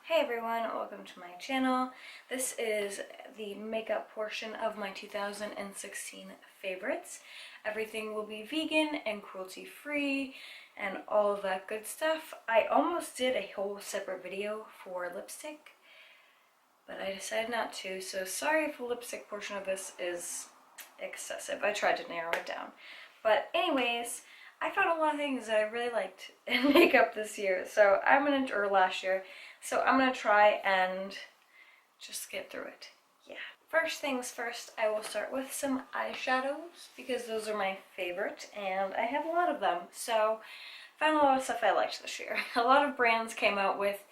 Hey everyone, welcome to my channel. This is the makeup portion of my 2016 favorites. Everything will be vegan and cruelty free and all of that good stuff. I almost did a whole separate video for lipstick, but I decided not to, so sorry if the lipstick portion of this is excessive. I tried to narrow it down. But anyways, I found a lot of things that I really liked in makeup this year, or last year. So I'm gonna try and just get through it. Yeah. First things first, I will start with some eyeshadows because those are my favorite and I have a lot of them. So I found a lot of stuff I liked this year. A lot of brands came out with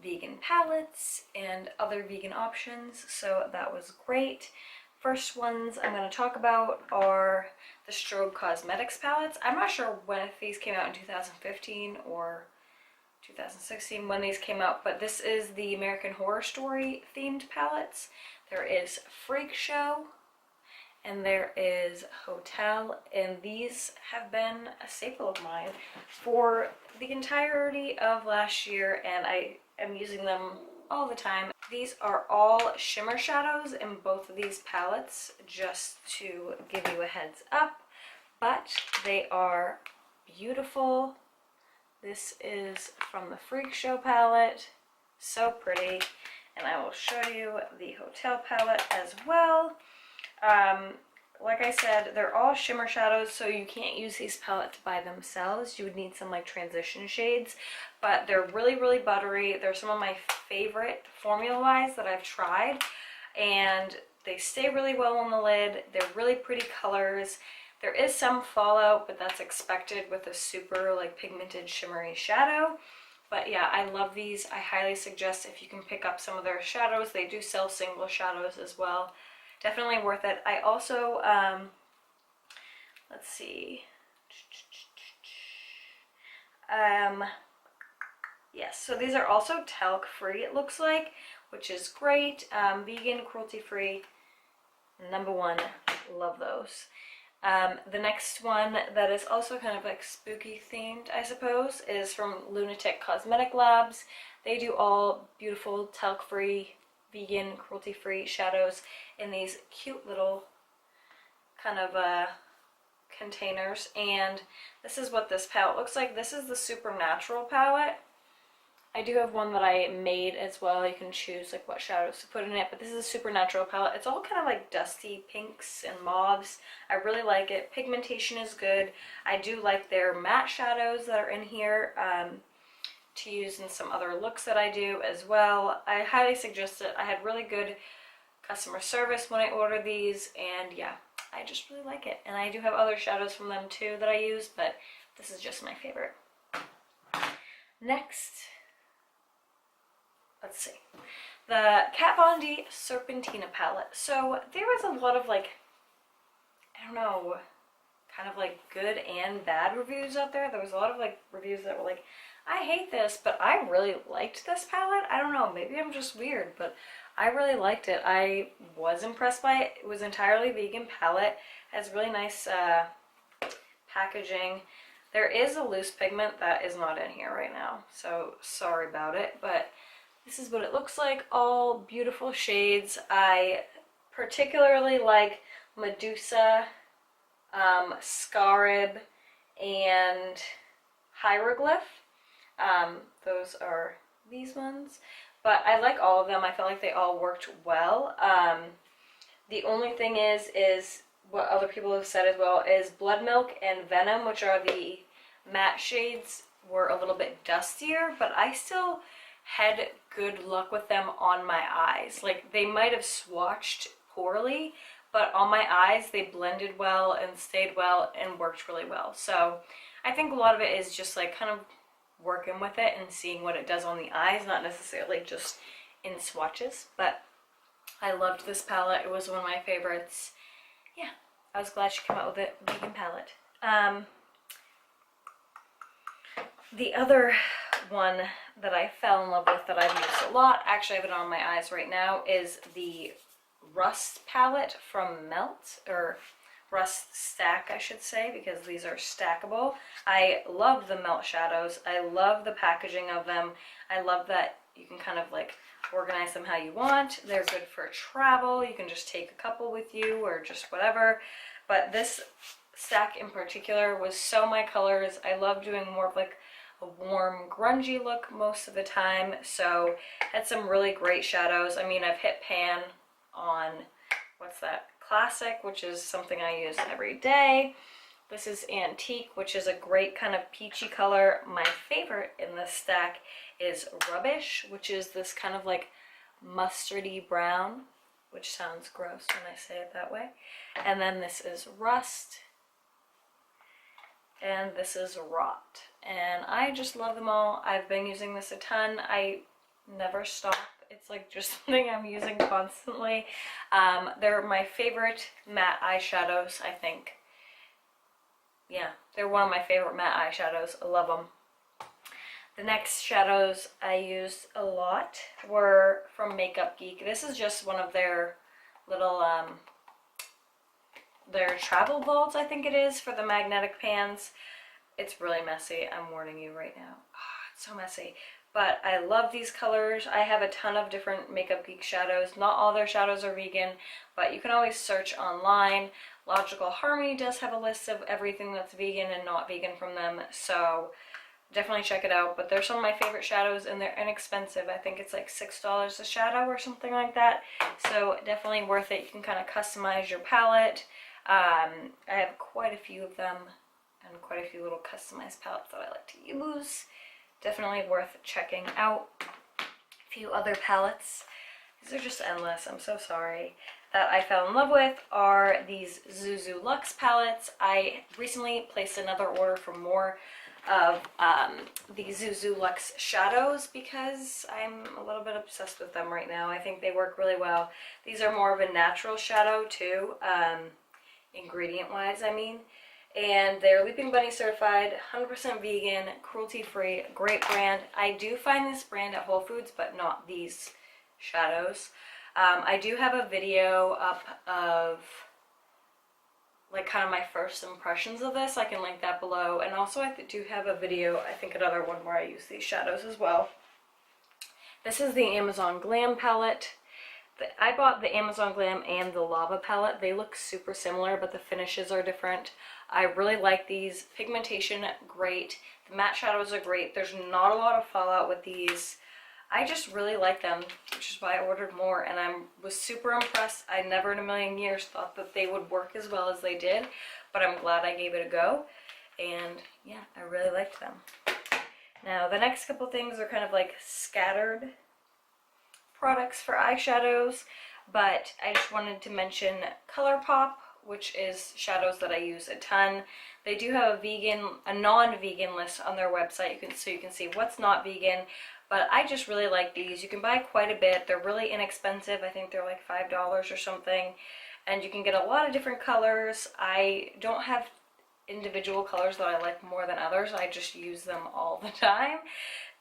vegan palettes and other vegan options, so that was great. First ones I'm going to talk about are the Strobe Cosmetics palettes. I'm not sure when if these came out in 2015 or 2016 when these came out, but this is the American Horror Story themed palettes. There is Freak Show and there is Hotel, and these have been a staple of mine for the entirety of last year and I am using them all the time. These are all shimmer shadows in both of these palettes, just to give you a heads up, but they are beautiful. This is from the Freak Show palette, so pretty, and I will show you the Hotel palette as well. Like I said, they're all shimmer shadows, so you can't use these palettes by themselves. You would need some like transition shades, but they're really, really buttery. They're some of my favorite formula-wise that I've tried, and they stay really well on the lid. They're really pretty colors. There is some fallout, but that's expected with a super like pigmented shimmery shadow. But yeah, I love these. I highly suggest if you can pick up some of their shadows. They do sell single shadows as well. Definitely worth it. I also, let's see. Yes, so these are also talc free, it looks like, which is great. Vegan, cruelty free, number one. Love those. The next one that is also kind of like spooky themed, I suppose, is from Lunatick Cosmetic Labs. They do all beautiful talc free, vegan, cruelty free shadows in these cute little kind of containers, and this is what this palette looks like. This is the Supernatural palette. I do have one that I made as well. You can choose like what shadows to put in it, but this is a Supernatural palette. It's all kind of like dusty pinks and mauves. I really like it. Pigmentation is good. I do like their matte shadows that are in here to use in some other looks that I do as well. I highly suggest it. I had really good customer service when I ordered these, and yeah, I just really like it. And I do have other shadows from them too that I use, but this is just my favorite. Next, let's see, the Kat Von D Serpentina Palette. So there was a lot of like, I don't know, kind of like good and bad reviews out there. There was a lot of like reviews that were like, I hate this, but I really liked this palette. I don't know, maybe I'm just weird, but I really liked it. I was impressed by it. It was entirely vegan palette. Has really nice packaging. There is a loose pigment that is not in here right now, so sorry about it, but this is what it looks like. All beautiful shades. I particularly like Medusa, Scarab, and Hieroglyph. Those are these ones, but I like all of them. I felt like they all worked well. The only thing is what other people have said as well is Blood Milk and Venom, which are the matte shades, were a little bit dustier, but I still had good luck with them on my eyes. Like, they might have swatched poorly, but on my eyes they blended well and stayed well and worked really well. So I think a lot of it is just like kind of working with it and seeing what it does on the eyes, not necessarily just in swatches. But I loved this palette. It was one of my favorites. Yeah, I was glad she came out with a vegan palette. The other one that I fell in love with that I've used a lot, actually I have it on my eyes right now, is the Rust palette from Melt, or Rust Stack I should say, because these are stackable. I love the Melt shadows. I love the packaging of them. I love that You can kind of like organize them how you want. They're good for travel. You can just take a couple with you or just whatever. But this stack in particular was so my colors. I love doing more of like a warm grungy look most of the time, so had some really great shadows. I mean, I've hit pan on, what's that, Classic, which is something I use every day. This is Antique, which is a great kind of peachy color. My favorite in this stack is Rubbish, which is this kind of like mustardy brown, which sounds gross when I say it that way. And then this is Rust, and this is Rot. And I just love them all. I've been using this a ton. I never stop. It's like just something I'm using constantly. They're my favorite matte eyeshadows, I think. Yeah, they're one of my favorite matte eyeshadows. I love them. The next shadows I used a lot were from Makeup Geek. This is just one of their little, their travel vaults, I think it is, for the magnetic pans. It's really messy, I'm warning you right now. Oh, it's so messy. But I love these colors. I have a ton of different Makeup Geek shadows. Not all their shadows are vegan, but you can always search online. Logical Harmony does have a list of everything that's vegan and not vegan from them, so definitely check it out. But they're some of my favorite shadows, and they're inexpensive. I think it's like $6 a shadow or something like that, so definitely worth it. You can kind of customize your palette. I have quite a few of them and quite a few little customized palettes that I like to use. Definitely worth checking out. A few other palettes. These are just endless, I'm so sorry. That I fell in love with are these Zuzu Luxe palettes. I recently placed another order for more of the Zuzu Luxe shadows because I'm a little bit obsessed with them right now. I think they work really well. These are more of a natural shadow too, ingredient wise I mean. And they're Leaping Bunny certified, 100% vegan, cruelty free, great brand. I do find this brand at Whole Foods, but not these shadows. I do have a video up of like kind of my first impressions of this. I can link that below. And also I do have a video, I think another one where I use these shadows as well. This is the Amazon Glam palette. I bought the Amazon Glam and the Lava palette. They look super similar, but the finishes are different. I really like these. Pigmentation, great. The matte shadows are great. There's not a lot of fallout with these. I just really like them, which is why I ordered more, and I was super impressed. I never in a million years thought that they would work as well as they did, but I'm glad I gave it a go, and yeah, I really liked them. Now, the next couple things are kind of like scattered products for eyeshadows, but I just wanted to mention Colourpop, which is shadows that I use a ton. They do have a non-vegan list on their website, so you can see what's not vegan, but I just really like these. You can buy quite a bit. They're really inexpensive. I think they're like $5 or something, and you can get a lot of different colors. I don't have individual colors that I like more than others. I just use them all the time.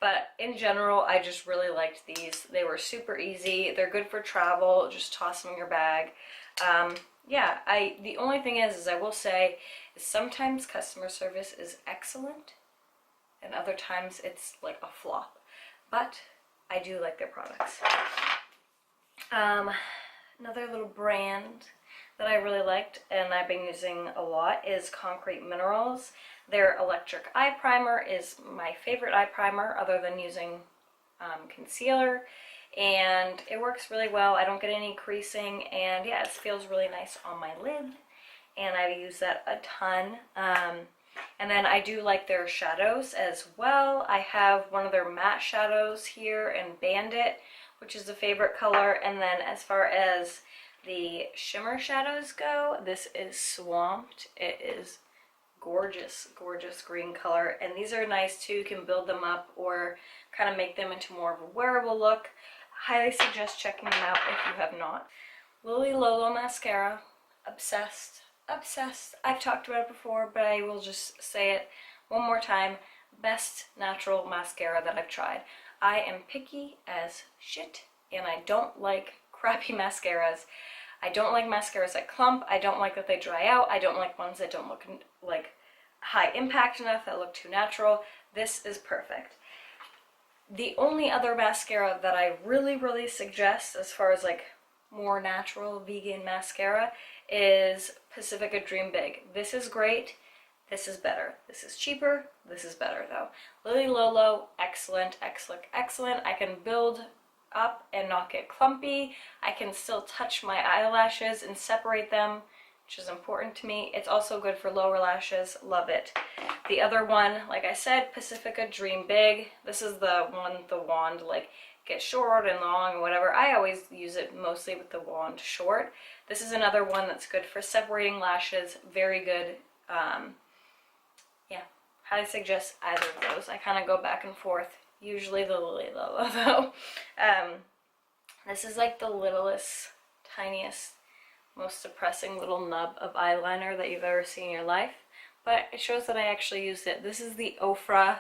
But in general, I just really liked these. They were super easy. They're good for travel. Just toss them in your bag. Yeah, the only thing is I will say, is sometimes customer service is excellent, and other times it's like a flop. But I do like their products. Another little brand that I really liked and I've been using a lot is Concrete Minerals. Their electric eye primer is my favorite eye primer other than using concealer, and it works really well. I don't get any creasing, and yeah, it feels really nice on my lid, and I use that a ton. And then I do like their shadows as well. I have one of their matte shadows here in Bandit, which is a favorite color. And then as far as the shimmer shadows go, this is Swamped. It is gorgeous, gorgeous green color. And these are nice too. You can build them up or kind of make them into more of a wearable look. Highly suggest checking them out if you have not. Lolo mascara, obsessed. Obsessed. I've talked about it before, but I will just say it one more time. Best natural mascara that I've tried. I am picky as shit, and I don't like crappy mascaras. I don't like mascaras that clump. I don't like that they dry out. I don't like ones that don't look like high impact enough, that look too natural. This is perfect. The only other mascara that I really suggest as far as like more natural vegan mascara is Pacifica Dream Big. This is great. This is better. This is cheaper. This is better though. Lolo, excellent. I can build up and not get clumpy. I can still touch my eyelashes and separate them, which is important to me. It's also good for lower lashes. Love it. The other one, like I said, Pacifica Dream Big. This is the one, the wand, like get short and long and whatever. I always use it mostly with the wand short. This is another one that's good for separating lashes. Very good. Yeah, highly suggest either of those. I kind of go back and forth. Usually the Lolo though. This is like the littlest, tiniest, most depressing little nub of eyeliner that you've ever seen in your life. But it shows that I actually used it. This is the Ofra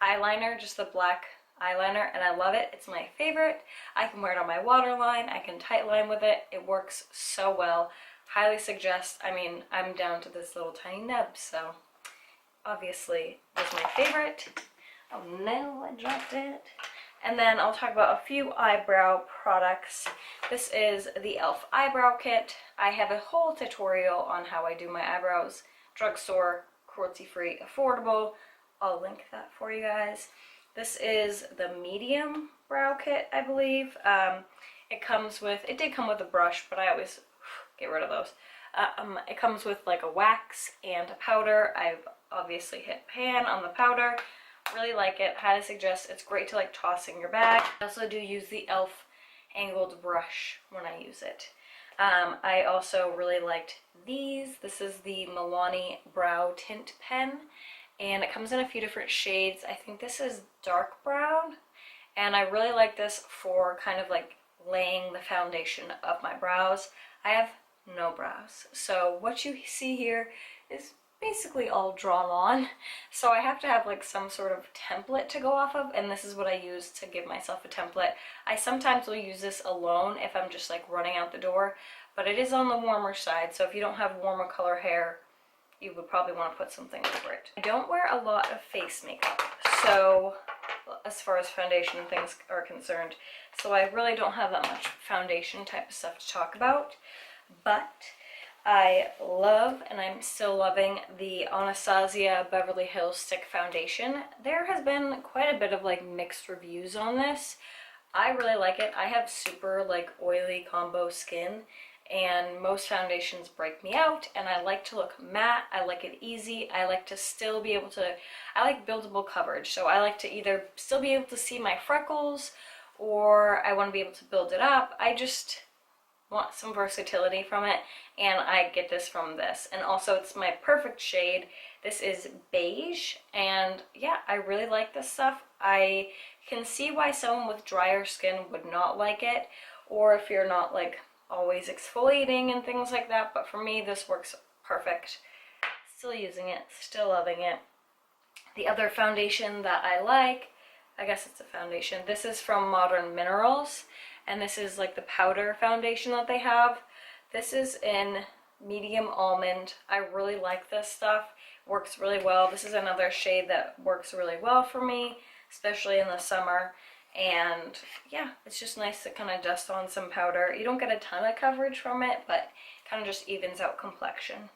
eyeliner, just the black eyeliner, and I love it. It's my favorite. I can wear it on my waterline. I can tightline with it. It works so well. Highly suggest. I mean, I'm down to this little tiny nub, so obviously it's my favorite. Oh no, I dropped it. And then I'll talk about a few eyebrow products. This is the e.l.f. eyebrow kit. I have a whole tutorial on how I do my eyebrows. Drugstore, cruelty-free, affordable. I'll link that for you guys. This is the medium brow kit, I believe. It comes with, it did come with a brush, but I always get rid of those. It comes with like a wax and a powder. I've obviously hit pan on the powder. Really like it. Highly suggest. It's great to like toss in your bag. I also do use the e.l.f. angled brush when I use it. I also really liked these. This is the Milani Brow Tint Pen, and it comes in a few different shades. I think this is dark brown, and I really like this for kind of like laying the foundation of my brows. I have no brows, so what you see here is basically all drawn on, so I have to have like some sort of template to go off of, and this is what I use to give myself a template. I sometimes will use this alone if I'm just like running out the door, but it is on the warmer side, so if you don't have warmer color hair, you would probably want to put something over it. I don't wear a lot of face makeup, so as far as foundation and things are concerned, so I really don't have that much foundation type of stuff to talk about, but I love, and I'm still loving, the Anastasia Beverly Hills Stick Foundation. There has been quite a bit of like mixed reviews on this. I really like it. I have super like oily combo skin, and most foundations break me out, and I like to look matte. I like it easy. I like to still be able to, I like buildable coverage, so I like to either still be able to see my freckles, or I want to be able to build it up. I just want some versatility from it, and I get this from this. And also it's my perfect shade. This is beige, and yeah, I really like this stuff. I can see why someone with drier skin would not like it, or if you're not like always exfoliating and things like that, but for me this works perfect. Still using it, still loving it. The other foundation that I like, I guess it's a foundation, this is from Modern Minerals, and this is like the powder foundation that they have. This is in medium almond. I really like this stuff. Works really well. This is another shade that works really well for me, especially in the summer. And yeah, it's just nice to kind of dust on some powder. You don't get a ton of coverage from it, but it kind of just evens out complexion.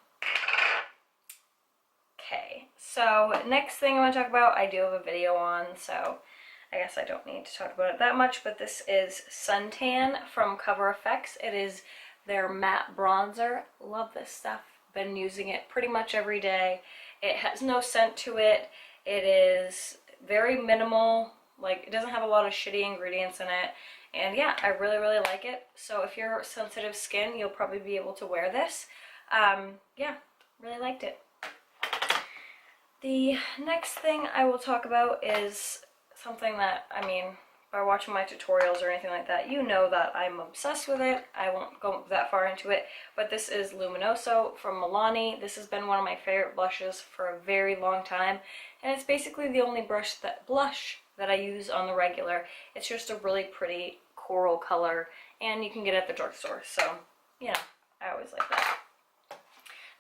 Okay, so next thing I want to talk about, I do have a video on, so I guess I don't need to talk about it that much, but this is Suntan from Cover FX. It is their matte bronzer. Love this stuff. Been using it pretty much every day. It has no scent to it. It is very minimal. Like, it doesn't have a lot of shitty ingredients in it. And yeah, I really like it. So if you're sensitive skin, you'll probably be able to wear this. Yeah, really liked it. The next thing I will talk about is something that, I mean, by watching my tutorials or anything like that, you know that I'm obsessed with it. I won't go that far into it, but this is Luminoso from Milani. This has been one of my favorite blushes for a very long time, and it's basically the only blush that I use on the regular. It's just a really pretty coral color, and you can get it at the drugstore, so yeah, I always like that.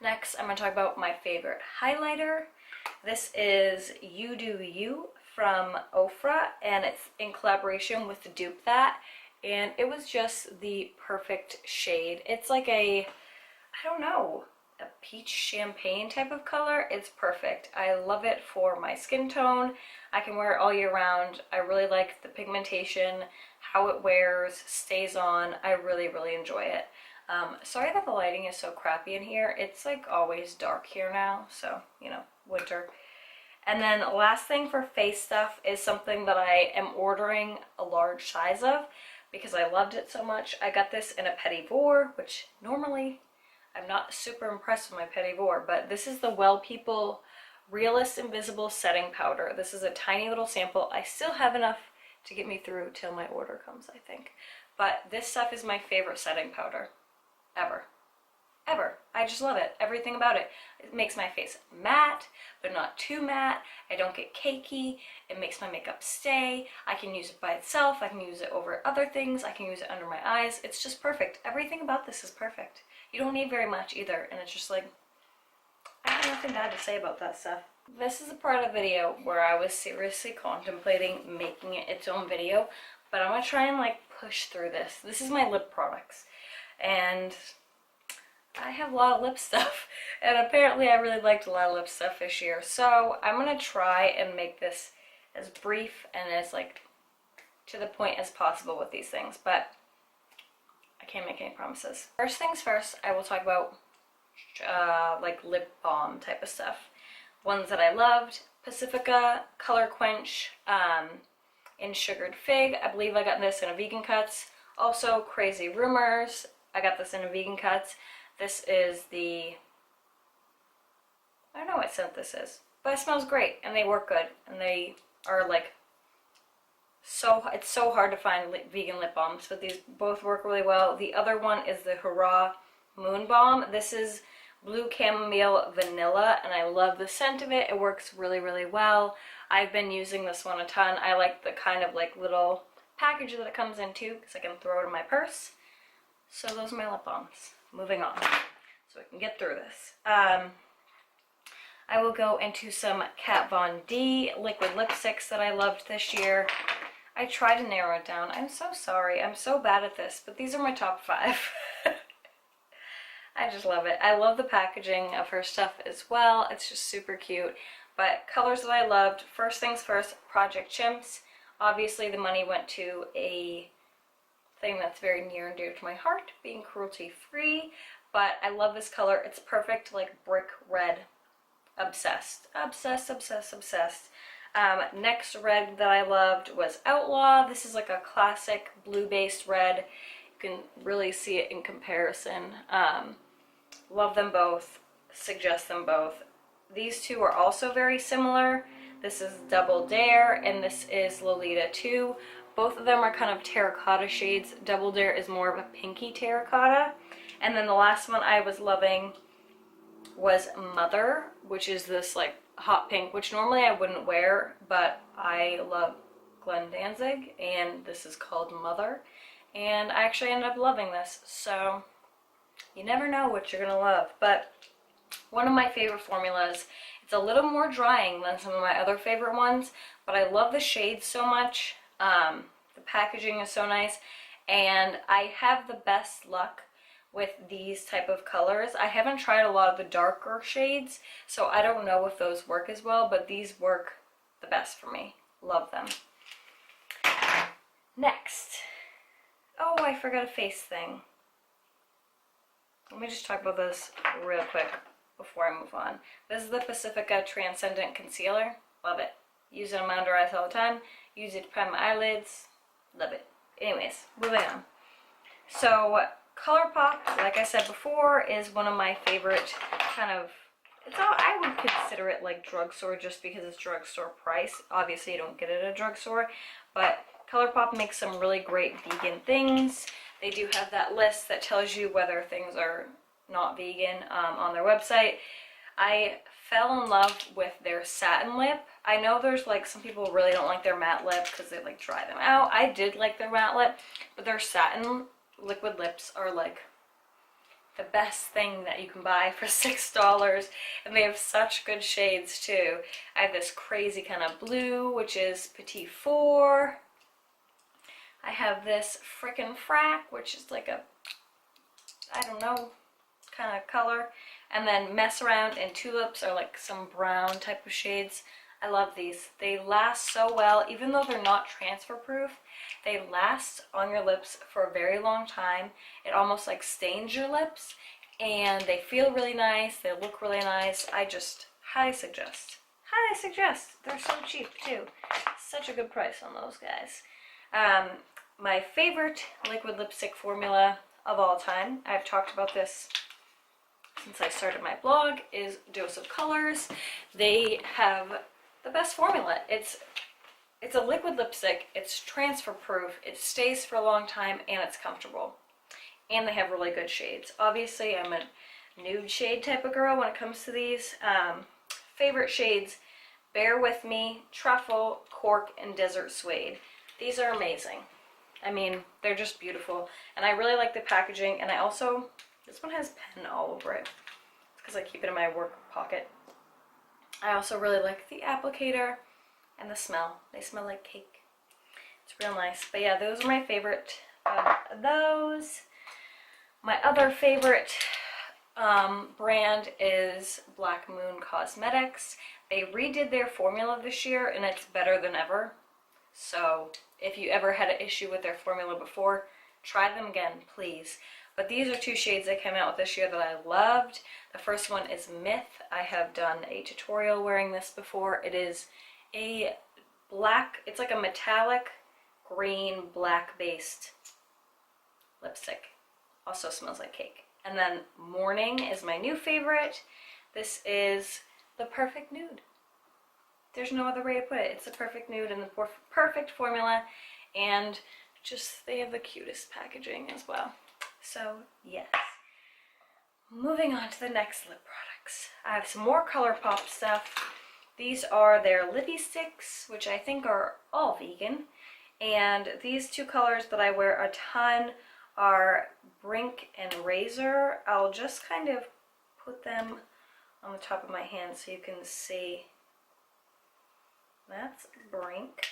Next, I'm going to talk about my favorite highlighter. This is You Do You from Ofra, and it's in collaboration with Dupethat, and it was just the perfect shade. It's like a, I don't know, a peach champagne type of color. It's perfect. I love it for my skin tone. I can wear it all year round. I really like the pigmentation, how it wears, stays on. I really, really enjoy it. Sorry that the lighting is so crappy in here. It's like always dark here now, so, you know, winter. And then last thing for face stuff is something that I am ordering a large size of because I loved it so much. I got this in a Petit Vour, which normally I'm not super impressed with my Petit Vour, but this is the Well People Realist Invisible Setting Powder. This is a tiny little sample. I still have enough to get me through till my order comes, I think. But this stuff is my favorite setting powder ever. Ever. I just love it. Everything about it. It makes my face matte, but not too matte. I don't get cakey. It makes my makeup stay. I can use it by itself. I can use it over other things. I can use it under my eyes. It's just perfect. Everything about this is perfect. You don't need very much either, and it's just like, I have nothing bad to say about that stuff. This is a part of the video where I was seriously contemplating making it its own video, but I'm gonna try and like push through this. This is my lip products, and I have a lot of lip stuff, and apparently I really liked a lot of lip stuff this year, so I'm gonna try and make this as brief and as like to the point as possible with these things, but I can't make any promises. First things first, I will talk about like lip balm type of stuff. Ones that I loved: Pacifica Color Quench in Sugared Fig. I believe I got this in a Vegan Cuts. Also Crazy Rumors. I got this in a Vegan Cuts. This is the, I don't know what scent this is, but it smells great and they work good, and they are like it's so hard to find vegan lip balms, but these both work really well. The other one is the Hurraw Moon Balm. This is Blue Chamomile Vanilla, and I love the scent of it. It works really, really well. I've been using this one a ton. I like the kind of like little package that it comes in too, because I can throw it in my purse. So those are my lip balms. Moving on, so we can get through this. I will go into some Kat Von D liquid lipsticks that I loved this year. I tried to narrow it down. I'm so sorry. I'm so bad at this, but these are my top 5. I just love it. I love the packaging of her stuff as well. It's just super cute. But colors that I loved, first things first, Project Chimps. Obviously the money went to a thing that's very near and dear to my heart, being cruelty free, but I love this color. It's perfect, like brick red. Obsessed. Obsessed, obsessed, obsessed. Next red that I loved was Outlaw. This is like a classic blue-based red. You can really see it in comparison. Love them both. Suggest them both. These two are also very similar. This is Double Dare, and this is Lolita 2. Both of them are kind of terracotta shades. Double Dare is more of a pinky terracotta. And then the last one I was loving was Mother, which is this like hot pink, which normally I wouldn't wear, but I love Glenn Danzig, and this is called Mother, and I actually ended up loving this, so you never know what you're gonna love. But one of my favorite formulas, it's a little more drying than some of my other favorite ones, but I love the shades so much. The packaging is so nice, and I have the best luck with these type of colors. I haven't tried a lot of the darker shades, so I don't know if those work as well, but these work the best for me. Love them. Next. Oh, I forgot a face thing. Let me just talk about this real quick before I move on. This is the Pacifica Transcendent Concealer. Love it. Use it on my under eyes all the time. Use it to prime my eyelids. Love it. Anyways, moving on. So Colourpop, like I said before, is one of my favorite kind of, it's all, I would consider it like drugstore just because it's drugstore price. Obviously you don't get it at a drugstore, but Colourpop makes some really great vegan things. They do have that list that tells you whether things are not vegan on their website. I fell in love with their satin lip. I know there's like some people really don't like their matte lip because they like dry them out. I did like their matte lip, but their satin liquid lips are like the best thing that you can buy for $6, and they have such good shades too. I have this crazy kind of blue, which is Petit Four. I have this Frickin' Frack, which is like a, I don't know, kind of color. And then Mess Around and Tulips are like some brown type of shades. I love these. They last so well, even though they're not transfer proof. They last on your lips for a very long time. It almost like stains your lips, and they feel really nice. They look really nice. I just highly suggest. Highly suggest. They're so cheap too. Such a good price on those guys. My favorite liquid lipstick formula of all time, I've talked about this since I started my blog, is Dose of Colors. They have the best formula. It's a liquid lipstick, it's transfer proof, it stays for a long time, and it's comfortable. And they have really good shades. Obviously, I'm a nude shade type of girl when it comes to these. Favorite shades, Bear With Me, Truffle, Cork, and Desert Suede. These are amazing. I mean, they're just beautiful. And I really like the packaging, and I also, this one has pen all over it. It's because I keep it in my work pocket. I also really like the applicator and the smell. They smell like cake. It's real nice. But yeah, those are my favorite of those. My other favorite brand is Black Moon Cosmetics. They redid their formula this year, and it's better than ever. So if you ever had an issue with their formula before, try them again, please. But these are two shades they came out with this year that I loved. The first one is Myth. I have done a tutorial wearing this before. It is a black, it's like a metallic green black based lipstick. Also smells like cake. And then Morning is my new favorite. This is the perfect nude. There's no other way to put it. It's the perfect nude and the perfect formula, and just they have the cutest packaging as well. So yes. Moving on to the next lip products. I have some more Colourpop stuff. These are their lippy sticks, which I think are all vegan. And these two colors that I wear a ton are Brink and Razor. I'll just kind of put them on the top of my hand so you can see. That's Brink.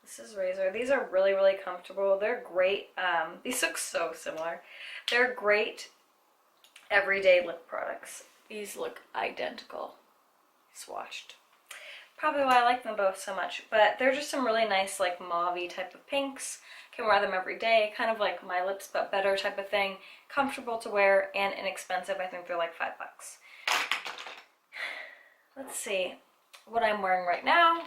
This is Razor. These are really, really comfortable. They're great. These look so similar. They're great everyday lip products. These look identical. Swatched. Probably why I like them both so much. But they're just some really nice, like, mauve-y type of pinks. Can wear them every day. Kind of like my lips, but better type of thing. Comfortable to wear and inexpensive. I think they're like $5. Let's see. What I'm wearing right now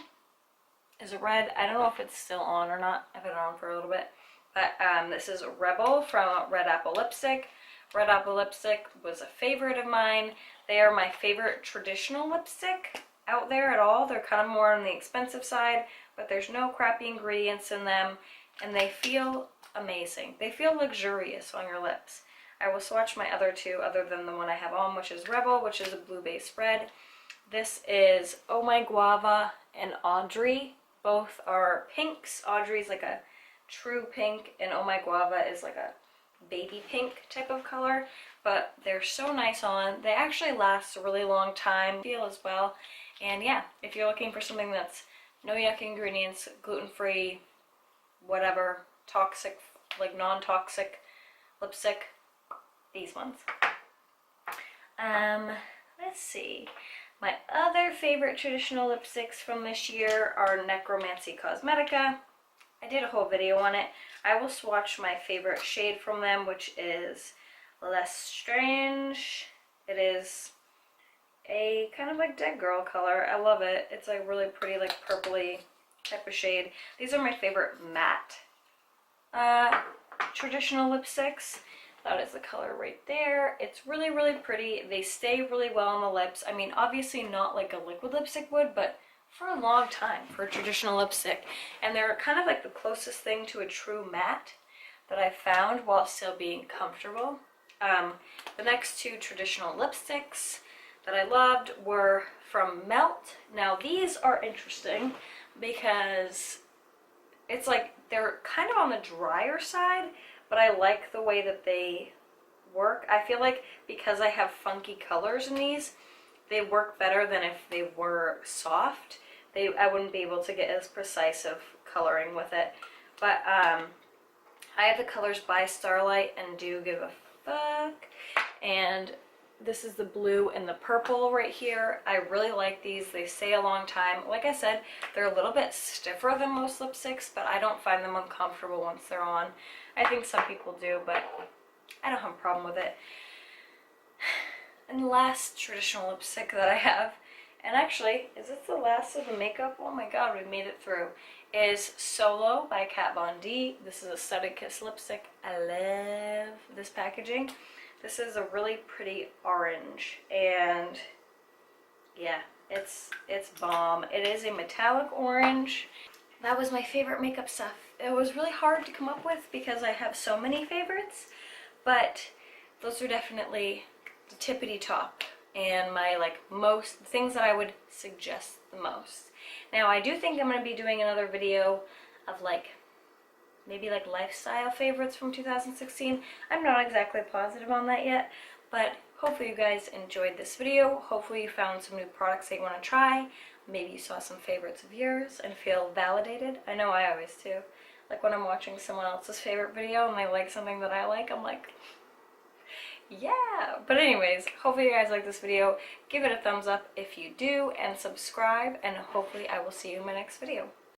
is a red. I don't know if it's still on or not. I've had it on for a little bit. But this is Rebel from Red Apple Lipstick. Red Apple Lipstick was a favorite of mine. They are my favorite traditional lipstick out there at all. They're kind of more on the expensive side, but there's no crappy ingredients in them, and they feel amazing. They feel luxurious on your lips. I will swatch my other two other than the one I have on, which is Rebel, which is a blue-based red. This is Oh My Guava and Audrey. Both are pinks. Audrey's like a true pink, and Oh My Guava is like a baby pink type of color. But they're so nice on. They actually last a really long time. Feel as well. And yeah, if you're looking for something that's no yuck ingredients, gluten-free, whatever, toxic, like non-toxic lipstick, these ones. Let's see. My other favorite traditional lipsticks from this year are Necromancy Cosmetica. I did a whole video on it. I will swatch my favorite shade from them, which is Less Strange. It is a kind of like Dead Girl color. I love it. It's like really pretty, like purpley type of shade. These are my favorite matte traditional lipsticks. That is the color right there. It's really, really pretty. They stay really well on the lips. I mean, obviously not like a liquid lipstick would, but for a long time for a traditional lipstick. And they're kind of like the closest thing to a true matte that I found while still being comfortable. The next two traditional lipsticks that I loved were from Melt. Now these are interesting because it's like they're kind of on the drier side, but I like the way that they work. I feel like because I have funky colors in these, they work better than if they were soft. I wouldn't be able to get as precise of coloring with it. But I have the colors by Starlight and Do Give a Fuck. And this is the blue and the purple right here. I really like these. They stay a long time. Like I said, they're a little bit stiffer than most lipsticks, but I don't find them uncomfortable once they're on. I think some people do, but I don't have a problem with it. And the last traditional lipstick that I have, and actually, is this the last of the makeup? Oh my god, we made it through. Is Solo by Kat Von D. This is a Studded Kiss lipstick. I love this packaging. This is a really pretty orange, and yeah, it's bomb. It is a metallic orange. That was my favorite makeup stuff. It was really hard to come up with because I have so many favorites, but those are definitely the tippity top and my most things that I would suggest the most. Now I do think I'm going to be doing another video of maybe lifestyle favorites from 2016. I'm not exactly positive on that yet, but hopefully you guys enjoyed this video. Hopefully you found some new products that you want to try. Maybe you saw some favorites of yours and feel validated. I know I always do. Like when I'm watching someone else's favorite video and they like something that I like, I'm like, yeah. But anyways, hopefully you guys like this video. Give it a thumbs up if you do, and subscribe, and hopefully I will see you in my next video.